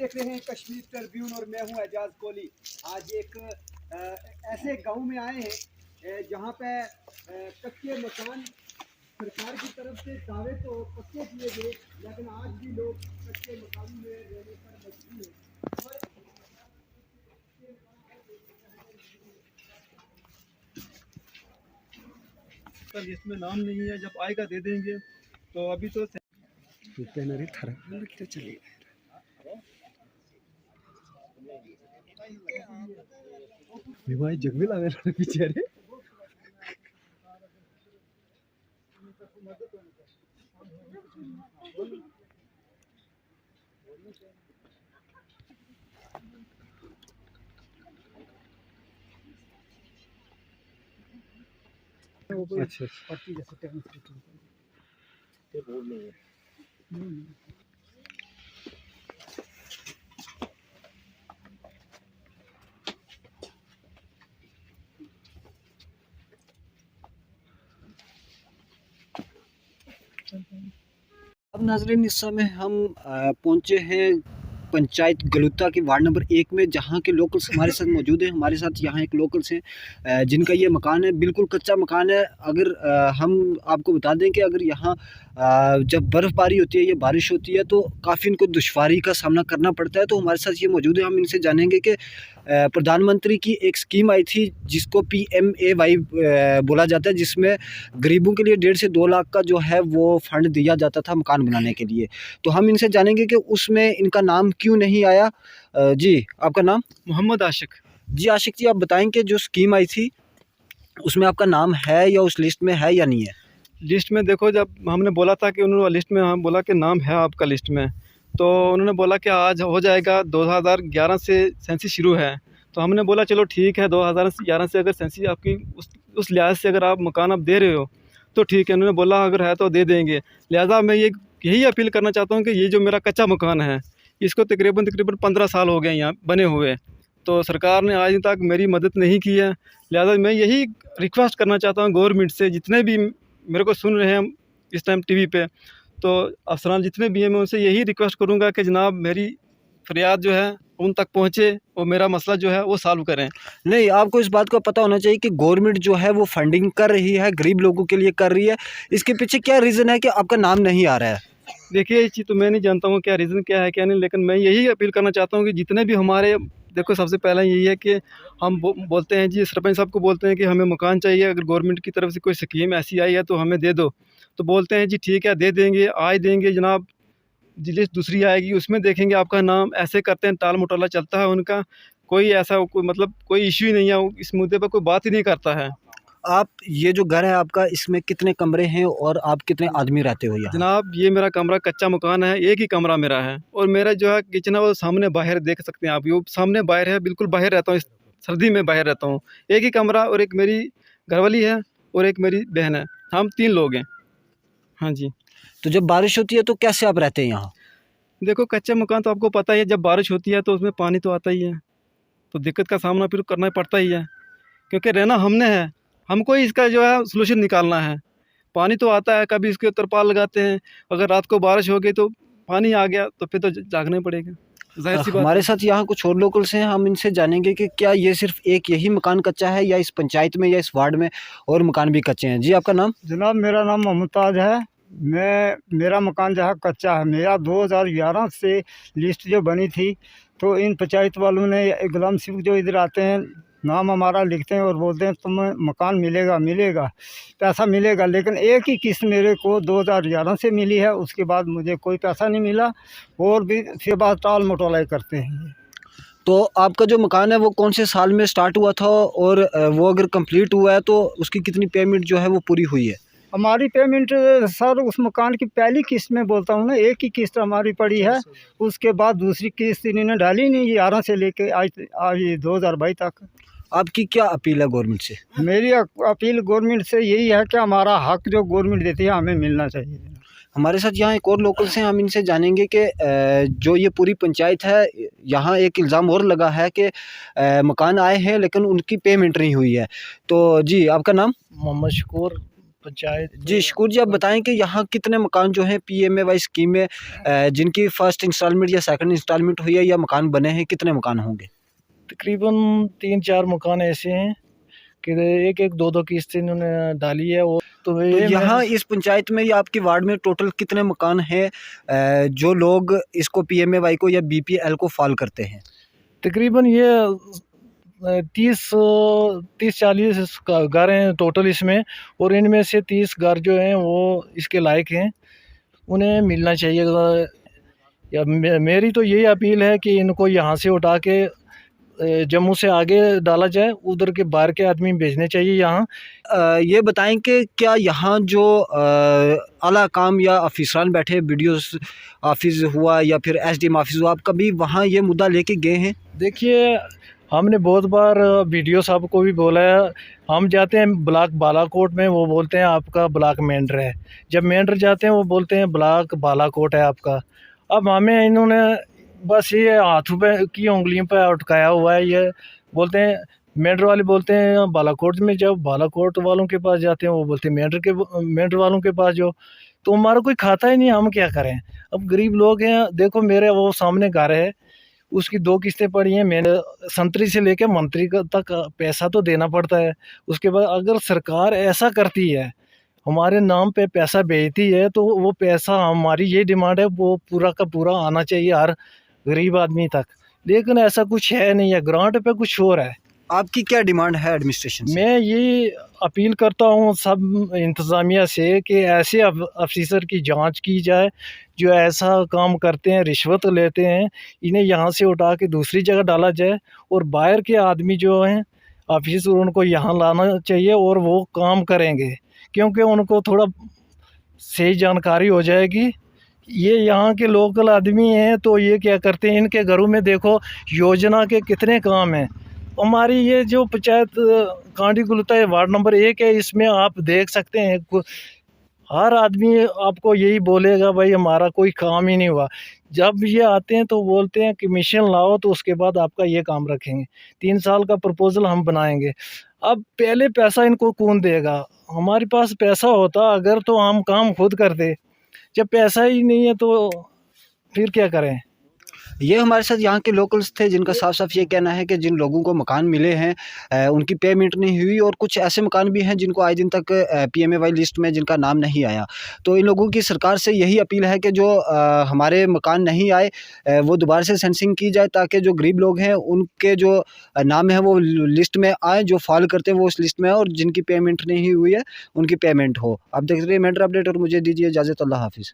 देख रहे हैं कश्मीर ट्रिब्यून और मैं हूं एजाज कोहली। आज एक ऐसे गांव में आए हैं जहां पे कच्चे मकान सरकार की तरफ से दावे तो पक्के किए गए, लेकिन आज भी लोग कच्चे मकान में रहने पर मजबूर हैं। लिस्ट में नाम नहीं है, जब आएगा दे देंगे। तो अभी तो चलिए भाई जग भी लगे बेचारे। अच्छा पट्टी जैसे अब नाज़रीन इस समय हम पहुंचे हैं पंचायत गलुता की वार्ड नंबर 1 में, जहां के लोकल्स हमारे साथ मौजूद हैं। हमारे साथ यहां एक लोकल्स हैं जिनका ये मकान है, बिल्कुल कच्चा मकान है। अगर हम आपको बता दें कि अगर यहां जब बर्फ़बारी होती है या बारिश होती है तो काफ़ी इनको दुश्वारी का सामना करना पड़ता है। तो हमारे साथ ये मौजूद है, हम इनसे जानेंगे कि प्रधानमंत्री की एक स्कीम आई थी जिसको PMAY बोला जाता है, जिसमें गरीबों के लिए 1.5 से 2 लाख का जो है वो फ़ंड दिया जाता था मकान बनाने के लिए। तो हम इनसे जानेंगे कि उसमें इनका नाम क्यों नहीं आया। जी आपका नाम? मोहम्मद आशिक। जी आशिक जी, आप बताएं कि जो स्कीम आई थी उसमें आपका नाम है या उस लिस्ट में है या नहीं है? लिस्ट में देखो, जब हमने बोला था कि उन्होंने लिस्ट में हम बोला कि नाम है आपका लिस्ट में, तो उन्होंने बोला कि आज हो जाएगा। 2011 से सेंसिस शुरू है, तो हमने बोला चलो ठीक है, 2011 से अगर सेंसिस आपकी उस लिहाज से अगर आप मकान आप दे रहे हो तो ठीक है। उन्होंने बोला अगर है तो दे देंगे। लिहाजा मैं यही अपील करना चाहता हूँ कि ये जो मेरा कच्चा मकान है, इसको तकरीबन 15 साल हो गए यहाँ बने हुए, तो सरकार ने आज तक मेरी मदद नहीं की है। लिहाजा मैं यही रिक्वेस्ट करना चाहता हूँ गवर्नमेंट से, जितने भी मेरे को सुन रहे हैं इस टाइम टीवी पे, तो अफसरान जितने भी हैं, मैं उनसे यही रिक्वेस्ट करूँगा कि जनाब मेरी फरियाद जो है उन तक पहुँचे और मेरा मसला जो है वो सॉल्व करें। नहीं, आपको इस बात का पता होना चाहिए कि गवर्नमेंट जो है वो फंडिंग कर रही है, गरीब लोगों के लिए कर रही है। इसके पीछे क्या रीज़न है कि आपका नाम नहीं आ रहा है? देखिए ये चीज़ तो मैं नहीं जानता हूँ क्या रीज़न क्या है क्या नहीं, लेकिन मैं यही अपील करना चाहता हूँ कि जितने भी हमारे, देखो सबसे पहला यही है कि हम बोलते हैं जी, सरपंच साहब को बोलते हैं कि हमें मकान चाहिए, अगर गवर्नमेंट की तरफ से कोई स्कीम ऐसी आई है तो हमें दे दो। तो बोलते हैं जी ठीक है दे देंगे, आज देंगे जनाब, लिस्ट दूसरी आएगी उसमें देखेंगे आपका नाम। ऐसे करते हैं, टाल मटोला चलता है उनका। कोई ऐसा कोई मतलब कोई इशू ही नहीं है, इस मुद्दे पर कोई बात ही नहीं करता है। आप ये जो घर है आपका, इसमें कितने कमरे हैं और आप कितने आदमी रहते हो यहाँ? जनाब ये मेरा कमरा कच्चा मकान है, एक ही कमरा मेरा है, और मेरा जो है किचन है वो सामने बाहर देख सकते हैं आप, ये सामने बाहर है, बिल्कुल बाहर रहता हूँ, इस सर्दी में बाहर रहता हूँ। एक ही कमरा, और एक मेरी घरवाली है और एक मेरी बहन है, हम 3 लोग हैं। हाँ जी। तो जब बारिश होती है तो कैसे आप रहते हैं यहाँ? देखो कच्चा मकान तो आपको पता ही है, जब बारिश होती है तो उसमें पानी तो आता ही है, तो दिक्कत का सामना फिर करना पड़ता ही है, क्योंकि रहना हमने है, हमको ही इसका जो है सलूशन निकालना है। पानी तो आता है, कभी इसके तरपाल लगाते हैं, अगर रात को बारिश हो गई तो पानी आ गया तो फिर तो जागना ही पड़ेगा, जाहिर सी बात। हमारे साथ यहाँ कुछ और लोकल्स हैं, हम इनसे जानेंगे कि क्या ये सिर्फ एक यही मकान कच्चा है या इस पंचायत में या इस वार्ड में और मकान भी कच्चे हैं? जी आपका नाम? जनाब मेरा नाम मुमताज़ है। मेरा मकान जो है कच्चा है। मेरा 2011 से लिस्ट जो बनी थी, तो इन पंचायत वालों ने, गुलाम सिंह जो इधर आते हैं, नाम हमारा लिखते हैं और बोलते हैं तुम्हें मकान मिलेगा, पैसा मिलेगा, लेकिन एक ही किस्त मेरे को 2011 से मिली है, उसके बाद मुझे कोई पैसा नहीं मिला, और भी फिर बाद टाल मटोलाई करते हैं। तो आपका जो मकान है वो कौन से साल में स्टार्ट हुआ था, और वो अगर कंप्लीट हुआ है तो उसकी कितनी पेमेंट जो है वो पूरी हुई है? हमारी पेमेंट सर उस मकान की पहली किस्त में बोलता हूँ ना, एक ही किस्त हमारी पड़ी है, उसके बाद दूसरी किस्त इन्होंने डाली नहीं, 11 से लेके आज 2022 तक। आपकी क्या अपील है गवर्नमेंट से? मेरी अपील गवर्नमेंट से यही है कि हमारा हक जो गवर्नमेंट देती है हमें मिलना चाहिए। हमारे साथ यहाँ एक और लोकल्स हैं, हम इनसे जानेंगे कि जो ये पूरी पंचायत है, यहाँ एक इल्ज़ाम और लगा है कि मकान आए हैं लेकिन उनकी पेमेंट नहीं हुई है। तो जी आपका नाम? मोहम्मद शकूर, पंचायत। जी शकूर जी, आप बताएं कि यहाँ कितने मकान जो हैं PMAY स्कीम में जिनकी फर्स्ट इंस्टॉलमेंट या सेकंड इंस्टॉलमेंट हुई है या मकान बने हैं, कितने मकान होंगे? तकरीबन 3-4 मकान ऐसे हैं कि एक एक दो दो किस्त इन्होंने डाली है। वो तो तो ये यहाँ इस पंचायत में या आपकी वार्ड में टोटल कितने मकान हैं जो लोग इसको PMAY को या BPL को फॉल करते हैं? तकरीबन ये 30-40 घर हैं टोटल इसमें, और इनमें से 30 घर जो हैं वो इसके लायक हैं, उन्हें मिलना चाहिए। या मेरी तो यही अपील है कि इनको यहाँ से उठा के जम्मू से आगे डाला जाए, उधर के बाहर के आदमी भेजने चाहिए यहाँ। ये बताएं कि क्या यहाँ जो आला काम या अफिसरान बैठे, BDO ऑफिस हुआ या फिर SDM ऑफिस हुआ, आप कभी वहाँ ये मुद्दा लेके गए हैं? देखिए, हमने बहुत बार BDO साहब को भी बोला है। हम जाते हैं ब्लॉक बालाकोट में, वो बोलते हैं आपका ब्लॉक मेंढर है। जब मेंढर जाते हैं वो बोलते हैं ब्लॉक बालाकोट है आपका। अब हमें इन्होंने बस ये हाथों पे की उंगलियों पे अटकाया हुआ है। ये बोलते हैं मेंढर वाले बोलते हैं बालाकोट में, जब बालाकोट वालों के पास जाते हैं वो बोलते हैं मेंढर वालों के पास जो, तो हमारा कोई खाता ही नहीं, हम क्या करें। अब गरीब लोग हैं, देखो मेरे वो सामने घर है, उसकी 2 किस्तें पड़ी हैं। मैंने संतरी से लेकर मंत्री तक पैसा तो देना पड़ता है। उसके बाद अगर सरकार ऐसा करती है, हमारे नाम पे पैसा भेजती है, तो वो पैसा, हमारी ये डिमांड है, वो पूरा का पूरा आना चाहिए हर गरीब आदमी तक। लेकिन ऐसा कुछ है नहीं है, ग्रांट पे कुछ और है। आपकी क्या डिमांड है एडमिनिस्ट्रेशन से? मैं ये अपील करता हूँ सब इंतज़ामिया से कि ऐसे अफसर की जांच की जाए जो ऐसा काम करते हैं, रिश्वत लेते हैं, इन्हें यहाँ से उठा के दूसरी जगह डाला जाए, और बाहर के आदमी जो हैं ऑफिसर, उनको यहाँ लाना चाहिए और वो काम करेंगे, क्योंकि उनको थोड़ा सही जानकारी हो जाएगी। ये यहाँ के लोकल आदमी हैं, तो ये क्या करते हैं, इनके घरों में देखो योजना के कितने काम हैं। हमारी ये जो पंचायत कांडी गुलता है, वार्ड नंबर 1 है, इसमें आप देख सकते हैं हर आदमी आपको यही बोलेगा भाई हमारा कोई काम ही नहीं हुआ। जब ये आते हैं तो बोलते हैं कमीशन लाओ, तो उसके बाद आपका ये काम रखेंगे, 3 साल का प्रपोजल हम बनाएंगे। अब पहले पैसा इनको कौन देगा? हमारे पास पैसा होता अगर तो हम काम खुद करते, जब पैसा ही नहीं है तो फिर क्या करें। ये हमारे साथ यहाँ के लोकल्स थे जिनका साफ साफ ये कहना है कि जिन लोगों को मकान मिले हैं उनकी पेमेंट नहीं हुई, और कुछ ऐसे मकान भी हैं जिनको आज दिन तक PMAY लिस्ट में जिनका नाम नहीं आया। तो इन लोगों की सरकार से यही अपील है कि जो हमारे मकान नहीं आए वो दोबारा से सेंसिंग की जाए, ताकि जो गरीब लोग हैं उनके जो नाम है वो लिस्ट में आए, जो फॉल करते हैं वो उस लिस्ट में आए, और जिनकी पेमेंट नहीं हुई है उनकी पेमेंट हो। आप देख रहे हैं मेंढर अपडेट, और मुझे दीजिए इजाज़त। अल्लाह हाफिज़।